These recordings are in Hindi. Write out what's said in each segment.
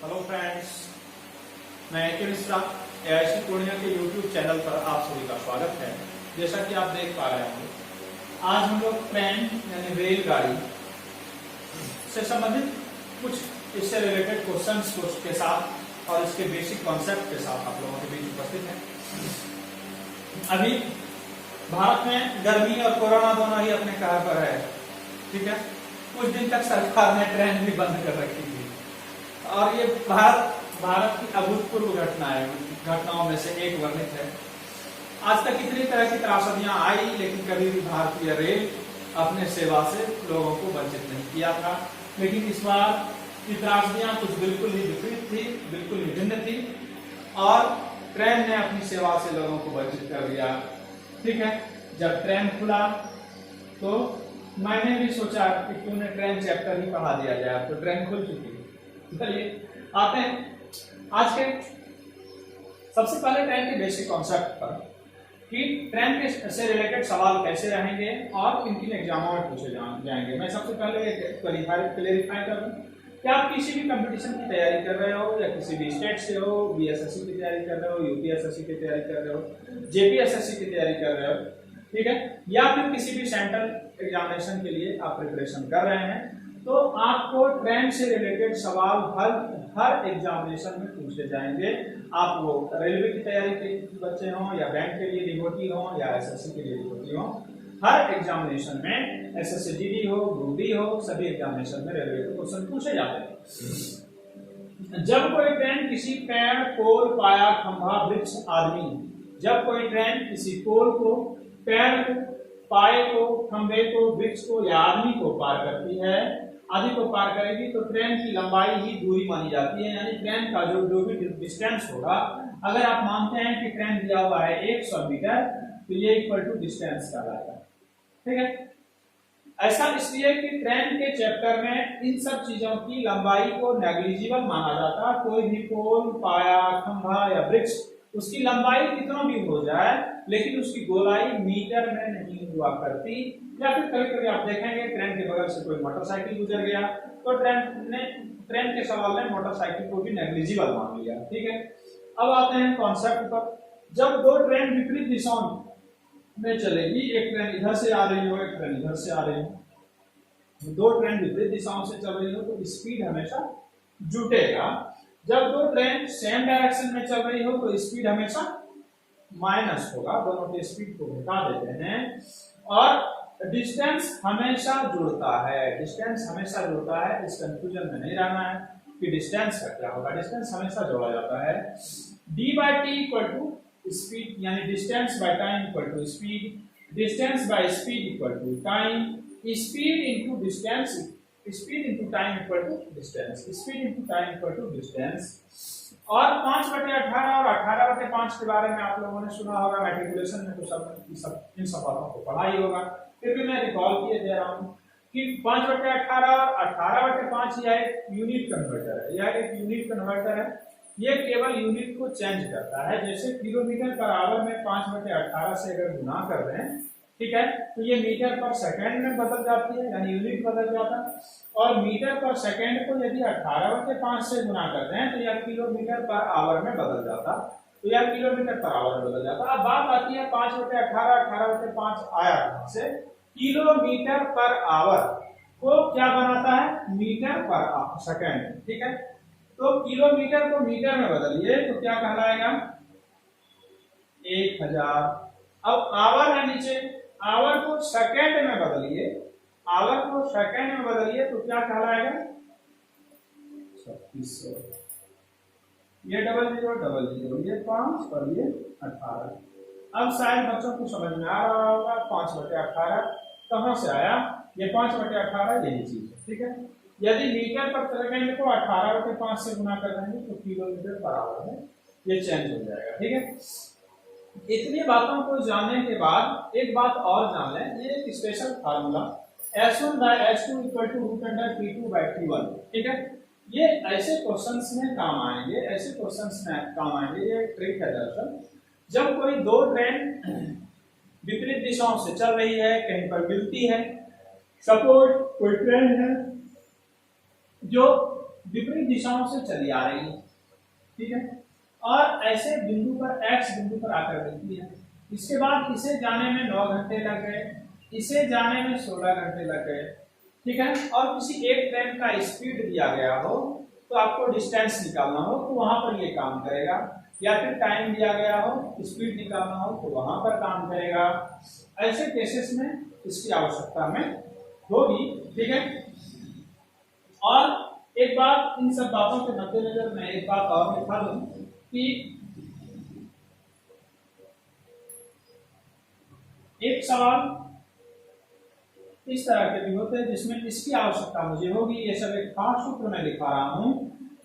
हेलो फ्रेंड्स, मैं के मिश्रा एआईसी पूर्णिया के यूट्यूब चैनल पर आप सभी का स्वागत है। जैसा कि आप देख पा रहे होंगे, आज हम लोग ट्रेन यानी रेलगाड़ी से संबंधित कुछ इससे रिलेटेड क्वेश्चंस के साथ और इसके बेसिक कॉन्सेप्ट के साथ आप लोगों के बीच उपस्थित हैं। अभी भारत में गर्मी और कोरोना दोनों ही अपने कहर पर है, ठीक है। कुछ दिन तक सरकार ने ट्रेन भी बंद कर रखी थी और ये भारत की अभूतपूर्व घटनाओं में से एक वर्णित है। आज तक इतनी तरह की त्रासदियां आई, लेकिन कभी भी भारतीय रेल अपने सेवा से लोगों को वंचित नहीं किया था। लेकिन इस बार की त्रासदियां कुछ बिल्कुल ही विपरीत थी, बिल्कुल ही भिन्न थी और ट्रेन ने अपनी सेवा से लोगों को वंचित कर दिया, ठीक है। जब ट्रेन खुला तो मैंने भी सोचा कि क्यों न ट्रेन चैप्टर ही पढ़ा दिया जाए। तो ट्रेन खुल चुकी है। चलिए आते हैं आज के सबसे पहले ट्रेन के बेसिक कॉन्सेप्ट पर कि ट्रेन के से रिलेटेड सवाल कैसे रहेंगे और किन किन एग्जामों में पूछे जाएंगे। मैं सबसे पहले क्लेरिफाई कर दूं कि आप किसी भी कंपटीशन की तैयारी कर रहे हो या किसी भी स्टेट से हो, बीएसएससी की तैयारी कर रहे हो, यूपीएसएससी की तैयारी कर रहे हो, जेपीएसएससी की तैयारी कर रहे हो, ठीक है, या फिर किसी भी सेंट्रल एग्जामिनेशन के लिए आप प्रिपरेशन कर रहे हैं, तो आपको ट्रेन से रिलेटेड सवाल हर एग्जामिनेशन में पूछे जाएंगे। आप वो रेलवे की तैयारी के बच्चे हों या बैंक के लिए डिवोटी हों या एसएससी के लिए डिवोटी हों, हर एग्जामिनेशन में एसएससी जीडी हो, ग्रुप डी हो, सभी एग्जामिनेशन में रेलवे के क्वेश्चन पूछे जाते हैं। जब कोई ट्रेन किसी पेड़, पोल, पाया, खंभा, वृक्ष आदमी, जब कोई ट्रेन किसी पोल को, पेड़ को, पाए को, खंभे को, वृक्ष को या आदमी को पार करती है, आदि को पार करेगी, तो ट्रेन की लंबाई ही दूरी मानी जाती है। यानी ट्रेन का जो भी डिस्टेंस होगा, अगर आप मानते हैं कि ट्रेन दिया हुआ है 100 मीटर, तो ये इक्वल टू डिस्टेंस कहलाएगा, ठीक है। ऐसा इसलिए कि ट्रेन के चैप्टर में इन सब चीजों की लंबाई को नेग्लिजिबल माना जाता। कोई भी पोल, पाया, खंभा या वृक्ष, उसकी लंबाई कितना भी हो जाए, लेकिन उसकी गोलाई मीटर में नहीं हुआ करती। या फिर कभी कभी आप देखेंगे ट्रेन के बगल से कोई मोटरसाइकिल गुजर गया, तो ट्रेन के सवाल ने मोटरसाइकिल को भी नेग्लिजिबल मान लिया, ठीक है। अब आते हैं कॉन्सेप्ट पर। जब दो ट्रेन विपरीत दिशाओं में चलेगी, एक ट्रेन इधर से आ रही हो, एक ट्रेन इधर से आ रही हो, दो ट्रेन विपरीत दिशाओं से चल रही हो, तो स्पीड हमेशा जुटेगा। जब दो ट्रेन सेम डायरेक्शन में चल रही हो, तो स्पीड हमेशा माइनस होगा। दोनों की स्पीड को घटा देते हैं और डिस्टेंस हमेशा जुड़ता है। डिस्टेंस हमेशा जुड़ता है, इस कंफ्यूजन में नहीं रहना है कि डिस्टेंस का क्या होगा। डिस्टेंस हमेशा जोड़ा जाता है। d by t equal to speed, यानी distance by time equal to speed, distance by speed equal to time, speed into distance, speed into time equal to distance, speed into time equal to distance. और 5/18 और 18/5 के बारे में आप लोगों ने सुना होगा, मैट्रिकुलेशन में तो सब इन सब बातों को पढ़ा ही होगा। फिर भी मैं रिकॉल किए दे रहा हूँ कि 5/18 और 18/5 यह एक यूनिट कन्वर्टर है। यह एक यूनिट कन्वर्टर है। ये केवल यूनिट को चेंज करता है। जैसे किलोमीटर पर आवर में 5/18 से अगर गुना कर दें, ठीक है, तो ये मीटर पर सेकंड में बदल जाती है, यानी यूनिट बदल जाता है। और मीटर पर सेकंड को यदि 18/5 से गुना कर दें, तो यह किलोमीटर पर आवर में बदल जाता, तो यह किलोमीटर पर आवर में बदल जाता। अब बात आती है 5/18, 18/5 आया कहां से? किलोमीटर पर आवर को क्या बनाता है? मीटर पर सेकंड, ठीक है। तो किलोमीटर को मीटर में बदलिए तो क्या कहलाएगा? 1000। अब आवर है नीचे, आवर को सेकंड में बदलिए, आवर को सेकंड में बदलिए तो क्या कहलाएगा? 3600। ये 0000, ये 5 और ये 18। अब शायद बच्चों को समझ में आ रहा होगा 5/18 कहां से आया। ये 5/18 यही चीज है, ठीक है। यदि मीटर पर सेकंड को 18/5 से गुना कर देंगे तो किलोमीटर पर आवर में ये चेंज हो जाएगा, ठीक है। इतनी बातों को जानने के बाद एक बात और जान लें, ये एक स्पेशल फार्मूला S1/S2 = P2/T1, ठीक है। ये ऐसे क्वेश्चंस में काम आएंगे, ऐसे क्वेश्चंस में काम आएंगे। ये ट्रिक है दरअसल। जब कोई दो ट्रेन विपरीत दिशाओं से चल रही है, कहीं पर मिलती है, सपोज कोई ट्रेन है जो विपरीत दिशाओं से चली आ रही है, ठीक है, और ऐसे बिंदु पर x बिंदु पर आकर मिलती है। इसके बाद इसे जाने में 9 घंटे लग गए, इसे जाने में 16 घंटे लग गए, ठीक है। और किसी एक ट्रेन का स्पीड दिया गया हो तो आपको डिस्टेंस निकालना हो तो वहां पर ये काम करेगा, या फिर टाइम दिया गया हो, स्पीड निकालना हो तो वहां पर काम करेगा। ऐसे केसेस में इसकी आवश्यकता हमें होगी, ठीक है। और एक बात, इन सब बातों के मद्देनजर मैं एक बात और लिखा दूं कि एक सवाल इस तरह के भी होते हैं जिसमें इसकी आवश्यकता मुझे होगी। ये सब एक खास सूत्र में लिखा रहा हूं,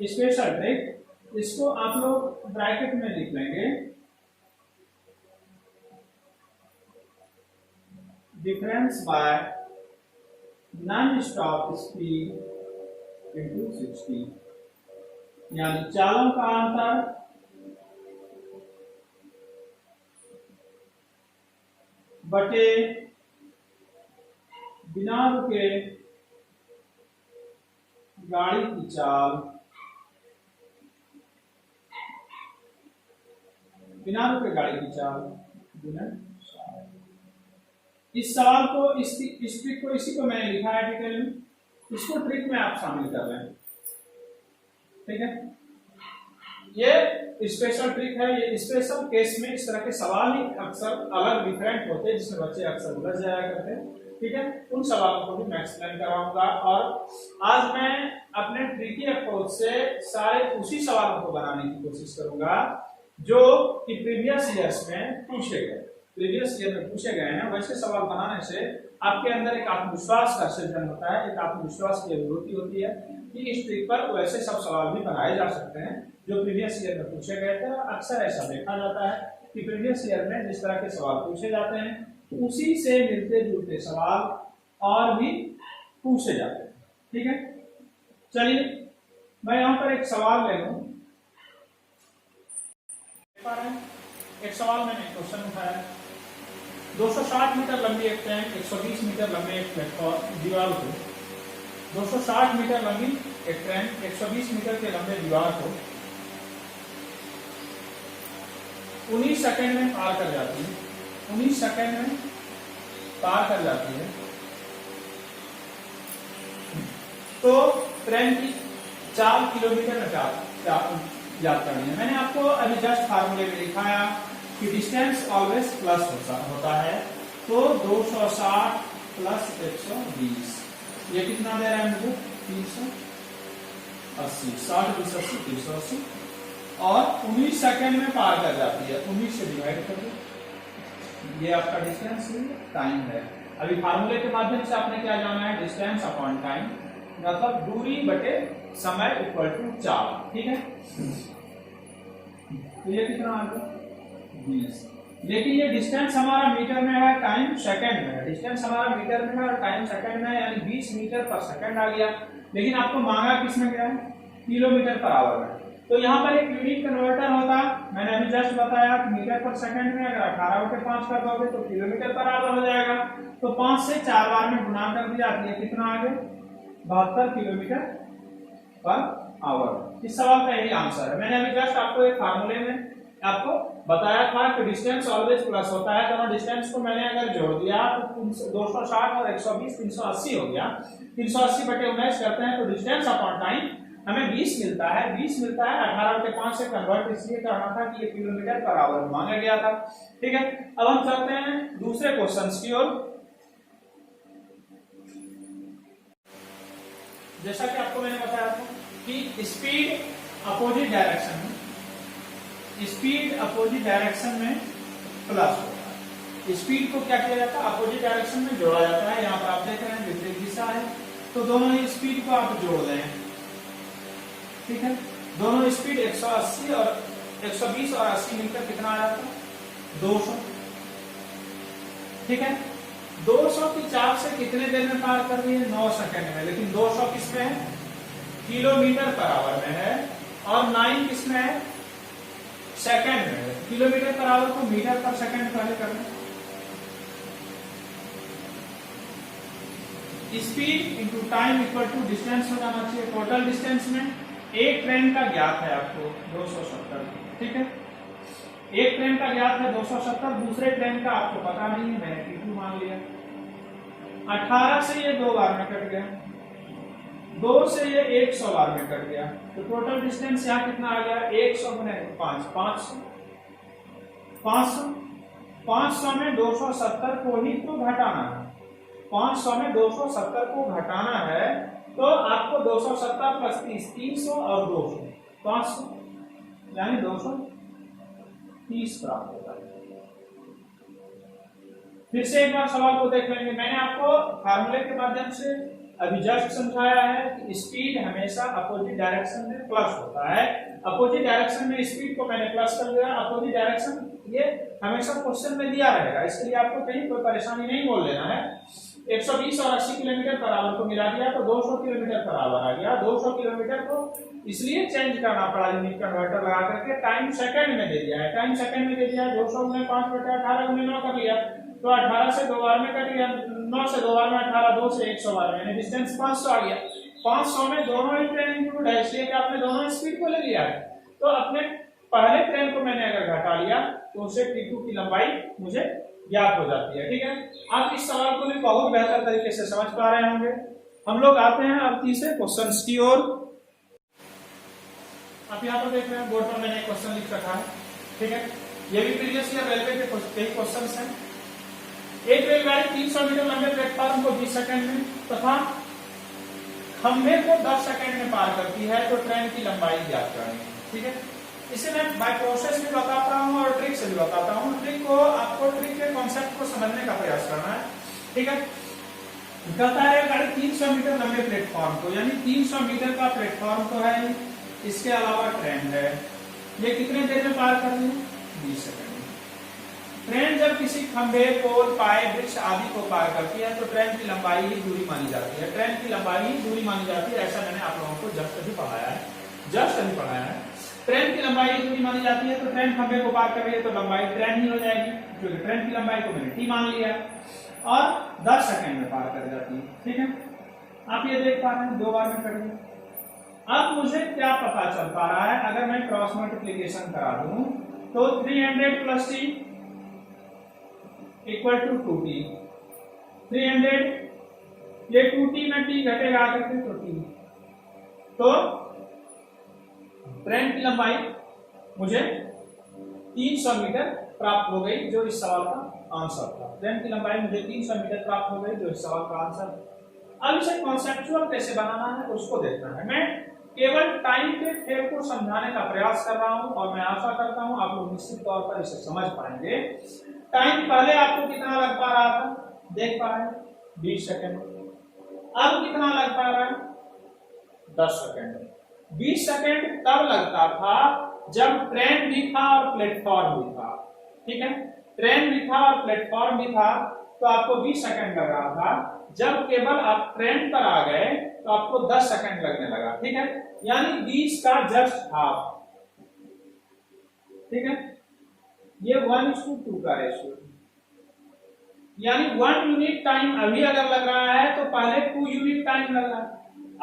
स्पेशल ट्रिक, इसको आप लोग ब्रैकेट में लिख लेंगे, difference bye non stop speed into 60, यानी चालों का अंतर बटे बिना रुके गाड़ी की चाल, बिना रुके गाड़ी की चाल गुणन। इस सवाल को, इस ट्रिक को, इसी को मैंने लिखा है डिटेल में, इसको ट्रिक में आप शामिल कर लें, ठीक है। ये स्पेशल ट्रिक है, ये स्पेशल केस में इस तरह के सवाल ही अक्सर अलग डिफरेंट होते हैं जिसमें बच्चे अक्सर उलझ जाया करते हैं, ठीक है। उन सवालों को भी मैं एक्सप्लेन कराऊंगा और आज मैं अपने ट्रिकी अप्रोच से सारे उसी सवालों को बनाने की कोशिश करूंगा जो कि प्रीवियस ईयर्स में पूछे गए, प्रीवियस ईयर में पूछे गए हैं। वैसे सवाल बनाने से आपके अंदर एक आत्मविश्वास का सृजन होता है, एक आत्मविश्वास की अभिवृद्धि होती है कि इस ट्रिक पर वैसे सब सवाल भी बनाए जा सकते हैं जो प्रीवियस ईयर में पूछे गए थे। अक्सर ऐसा देखा जाता है कि प्रीवियस ईयर में जिस तरह के सवाल पूछे जाते हैं उसी से मिलते जुलते सवाल और भी पूछे जाते हैं, ठीक है। चलिए मैं यहाँ पर एक सवाल ले लूं, एक सवाल मैंने क्वेश्चन उठाया, 260 मीटर लंबी एक ट्रेन 120 मीटर लंबे एक प्लेटफॉर्म दीवार को, 260 मीटर लंबी एक ट्रेन 120 मीटर के लंबे दीवार को 19 सेकंड में पार कर जाती है, 19 सेकंड में पार कर जाती है। तो ट्रेन की 4 किलोमीटर में याद करनी है। मैंने आपको अभी जस्ट फार्मूले में दिखाया कि डिस्टेंस ऑलवेज प्लस होता है, तो 260 प्लस 120 ये कितना दे रहा है मुझे, 380, 60 20 80 380, और 19 सेकंड में पार कर जाती है, 19 से डिवाइड कर दो, ये आपका डिस्टेंस टाइम है। अभी फार्मूले के माध्यम से आपने क्या जाना है, डिस्टेंस अपॉन टाइम, मतलब दूरी बटे समय इक्वल टू 4, ठीक है। तो ये कितना आ गया 20, लेकिन ये डिस्टेंस हमारा मीटर में है, टाइम सेकंड में है, डिस्टेंस हमारा मीटर में है और टाइम सेकंड में है, यानी 20 मीटर पर सेकंड आ गया। लेकिन आपको मांगा किसमें गया है, किलोमीटर पर आवर में। तो यहाँ पर एक यूनिट कन्वर्टर होता, मैंने अभी जस्ट बताया कि मीटर पर सेकंड में अगर 18/5 कर दोगे तो किलोमीटर पर आवर हो जाएगा। तो 5 से 4 बार में गुणा कर दिया, कितना आ गया 72 किलोमीटर पर आवर। इस सवाल का यही आंसर है। मैंने अभी जस्ट आपको एक फार्मूले में आपको बताया था कि डिस्टेंस ऑलवेज प्लस होता है। दोनों डिस्टेंस को मैंने अगर जोड़ दिया तो 260 और 120 380 हो गया, 380 बटे 19 करते हैं तो डिस्टेंस अपॉन टाइम हमें 20 मिलता है, 20 मिलता है। 18/5 से कन्वर्ट इसलिए करना था कि ये किलोमीटर पर आवर मांगा गया था, ठीक है। अब हम चलते हैं दूसरे क्वेश्चन की ओर। जैसा कि आपको मैंने बताया था कि स्पीड अपोजिट डायरेक्शन में, स्पीड अपोजिट डायरेक्शन में प्लस होता है। स्पीड को क्या किया जाता है, अपोजिट डायरेक्शन में जोड़ा जाता है। यहाँ पर आप देख रहे हैं विपरीत दिशा है, तो दोनों ही स्पीड को आप जोड़ दें, ठीक है। दोनों स्पीड 180 और 120 और 80 मिलकर कितना आ जाता है 200, ठीक है। 200 की चाप से कितने देर में पार कर रही है, 9 सेकंड में। लेकिन 200 किसमें है, किलोमीटर पर आवर में है, और 9 किसमें है, सेकंड में है। किलोमीटर पर आवर को मीटर पर सेकंड पहले करना। Speed into time equal to distance हो जाना चाहिए। टोटल डिस्टेंस में एक ट्रेन का ज्ञात है आपको 270, ठीक है, एक ट्रेन का ज्ञात है 270, दूसरे ट्रेन का आपको पता नहीं है, मैंने T2 मान लिया। 18 से ये 2 बार में कट गया, 2 से ये 100 बार में कट गया, तो टोटल डिस्टेंस यहाँ कितना आ गया, 100 गुने 5, 500, 500, 500 में 270 को ही तो घटाना है, 500 में 270 को घटाना है, तो आपको 270 प्लस 30, 300 और 200, 500 यानी 230 प्राप्त होगा। फिर से एक बार सवाल को देख लेंगे। मैंने आपको फार्मूले के माध्यम से अभी जस्ट समझाया है कि स्पीड हमेशा अपोजिट डायरेक्शन में प्लस होता है। अपोजिट डायरेक्शन में स्पीड को मैंने प्लस कर दिया। अपोजिट डायरेक्शन ये हमेशा क्वेश्चन में दिया रहेगा, इसके लिए आपको कहीं कोई परेशानी नहीं बोल लेना है। 120 और 80 किलोमीटर पर आवर को मिला दिया तो 200 किलोमीटर पर आवर आ गया। 200 किलोमीटर को इसलिए चेंज करना पड़ा यूनिट कन्वर्टर लगा करके, टाइम सेकंड में दे दिया है, टाइम सेकंड में दे दिया है। 200 में 5 बटा 18 गुने 9 कर लिया, तो 18 से 2 बार में कट गया, 9 से 2 बार में 18, 2 से 100 बार में, यानी डिस्टेंस 500 आ गया। 500 में दोनों ही ट्रेन इंक्लूड है, इसलिए कि आपने दोनों स्पीड को ले लिया है। तो अपने पहले ट्रेन को मैंने अगर घटा लिया तो उसे T2 की लंबाई मुझे ज्ञात हो जाती है, ठीक है। आप इस सवाल को भी बहुत बेहतर तरीके से समझ पा रहे होंगे। हम लोग आते हैं अब तीसरे क्वेश्चन की ओर। आप यहाँ पर देख रहे हैं बोर्ड पर मैंने एक क्वेश्चन लिख रखा है, ठीक है। ये भी प्रीवियस ईयर रेलवे के कई क्वेश्चन हैं। एक रेलगाड़ी 300 मीटर लंबे प्लेटफॉर्म को 20 सेकंड में तथा खंभे को 10 सेकंड में पार करती है, तो ट्रेन की लंबाई ज्ञात करनी है, ठीक है। इसे मैं बाय प्रोसेस भी बताता हूँ और ट्रिक से भी बताता हूँ। ट्रिक को आपको ट्रिक के कॉन्सेप्ट को समझने का प्रयास करना है, ठीक है। कहता है गाड़ी 300 मीटर लंबे प्लेटफॉर्म को, यानी 300 मीटर का प्लेटफॉर्म तो है, इसके अलावा ट्रेन है, ये कितने देर में पार कर रही है, 20 सेकंड में। ट्रेन जब किसी खंभे, पोल, पाए, वृक्ष आदि को पार करती है तो ट्रेन की लंबाई ही दूरी मानी जाती है, ट्रेन की लंबाई ही दूरी मानी जाती है। ऐसा मैंने आप लोगों को जस्ट अभी पढ़ाया है, जस्ट अभी पढ़ाया है। ट्रेन की लंबाई ही दूरी मानी जाती है, तो ट्रेन खंभे को पार कर रही है तो लंबाई ट्रेन ही हो जाएगी, क्योंकि ट्रेन की लंबाई को मैंने T मान लिया और 10 सेकंड में पार कर जाती है, ठीक है। आप ये देख पा रहे हैं 2 बार में कर दिया। अब मुझे क्या पता चल पा रहा है, अगर मैं क्रॉस मल्टीप्लिकेशन करा दूं तो 300 plus T equal to 2T, 300 ये 2T में T घटेगा करके तो T, तो ट्रेन की लंबाई मुझे 300 मीटर प्राप्त हो गई, जो इस सवाल का आंसर था। ट्रेन की लंबाई मुझे 300 मीटर प्राप्त हो गई, जो इस सवाल का आंसर। अब इसे कॉन्सेप्चुअल कैसे बनाना है उसको देखना है। मैं केवल टाइम के खेल को समझाने का प्रयास कर रहा हूं और मैं आशा करता हूं आप लोग निश्चित तौर पर इसे समझ पाएंगे। टाइम पहले आपको कितना लग पा रहा था, देख पा रहे हैं 20 सेकंड, अब कितना लग पा रहा है 10 सेकंड। 20 सेकंड तब लगता था जब ट्रेन भी था और प्लेटफॉर्म भी था, ठीक है। ट्रेन भी था और प्लेटफॉर्म भी था तो आपको 20 सेकंड लग रहा था। जब केवल आप ट्रेन पर आ गए तो आपको 10 सेकंड लगने लगा, ठीक है, यानी 20 का जस्ट हाफ, ठीक है। ये 1:2 का रेशियो, यानी 1 यूनिट टाइम अभी अगर लग रहा है तो पहले 2 यूनिट टाइम लग रहा है।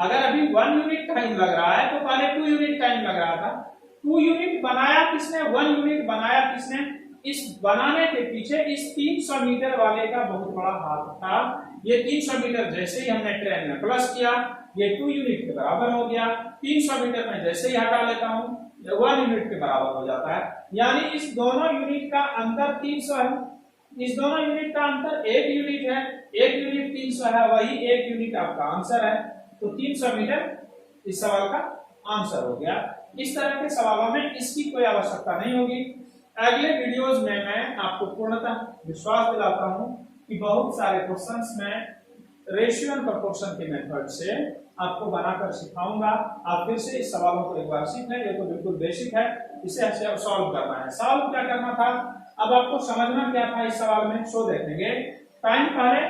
अगर अभी 1 यूनिट टाइम लग रहा है तो पहले 2 यूनिट टाइम लग रहा था। 2 यूनिट बनाया किसने, 1 यूनिट बनाया किसने, इस बनाने के पीछे इस 300 मीटर वाले का बहुत बड़ा हाथ था। ये 300 मीटर जैसे ही हमने ट्रेन में प्लस किया ये 2 यूनिट के बराबर हो गया। 300 मीटर में जैसे ही हटा लेता हूं 1 यूनिट के बराबर हो जाता है, यानी इस दोनों यूनिट का अंतर 300 है। इस दोनों यूनिट का अंतर 1 यूनिट है, 1 यूनिट 300 है, वही 1 यूनिट आपका आंसर है। तो 300 मीटर इस सवाल का आंसर हो गया। इस तरह के सवालों में इसकी कोई आवश्यकता नहीं होगी। अगले वीडियोस में मैं आपको पूर्णतः विश्वास दिलाता हूं कि बहुत सारे क्वेश्चंस में रेशियो एंड प्रोपोर्शन के मेथड से आपको बनाकर सिखाऊंगा। आप फिर से इस सवालों को एक बार सीख लें, ये तो बिल्कुल बेसिक है, इसे सॉल्व करना है। सॉल्व क्या करना था, अब आपको समझना क्या था इस सवाल में, सो देखेंगे। टाइम पहले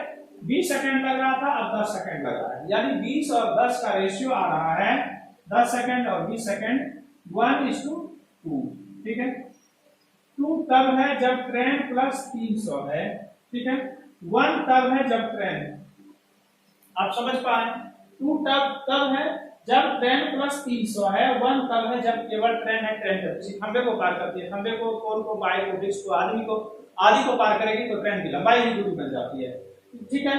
20 सेकंड लग रहा था, अब 10 सेकंड लग रहा है, यानी 20 और 10 का रेशियो आ रहा है 10 सेकंड और 20 सेकंड 1:2, ठीक है। 2 तब है जब ट्रेन प्लस 300 है, ठीक है। 1 तब है जब ट्रेन आप समझ पाए? 2 तब है जब ट्रेन प्लस 300 है, 1 तब है जब केवल ट्रेन है, ट्रेन किसी खंबे को पार करती है, खंबे को, पोल को, बाइक को, वृक्ष को, आदि को पार करेगी तो ट्रेन की लंबाई ही दूरी बन जाती है। ठीक है,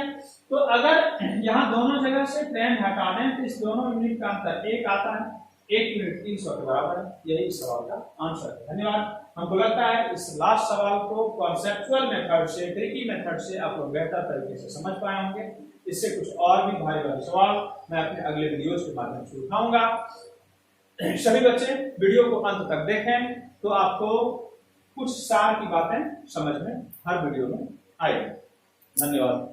तो अगर यहाँ दोनों जगह से ट्रेन हटा दें तो इस दोनों यूनिट का अंतर 1 आता है, 1 यूनिट 300 के बराबर है। यही इस सवाल का आंसर है। धन्यवाद। हमको लगता है इस लास्ट सवाल को कॉन्सेप्चुअल मेथड से, ट्रिकी मेथड से आप लोग बेहतर तरीके से समझ पाए होंगे। इससे कुछ और भी भारी भारी सवाल मैं अपने अगले वीडियोज के माध्यम से उठाऊंगा। सभी बच्चे वीडियो को अंत तक देखें तो आपको कुछ सार की बातें समझ में हर वीडियो में आएगी। धन्यवाद।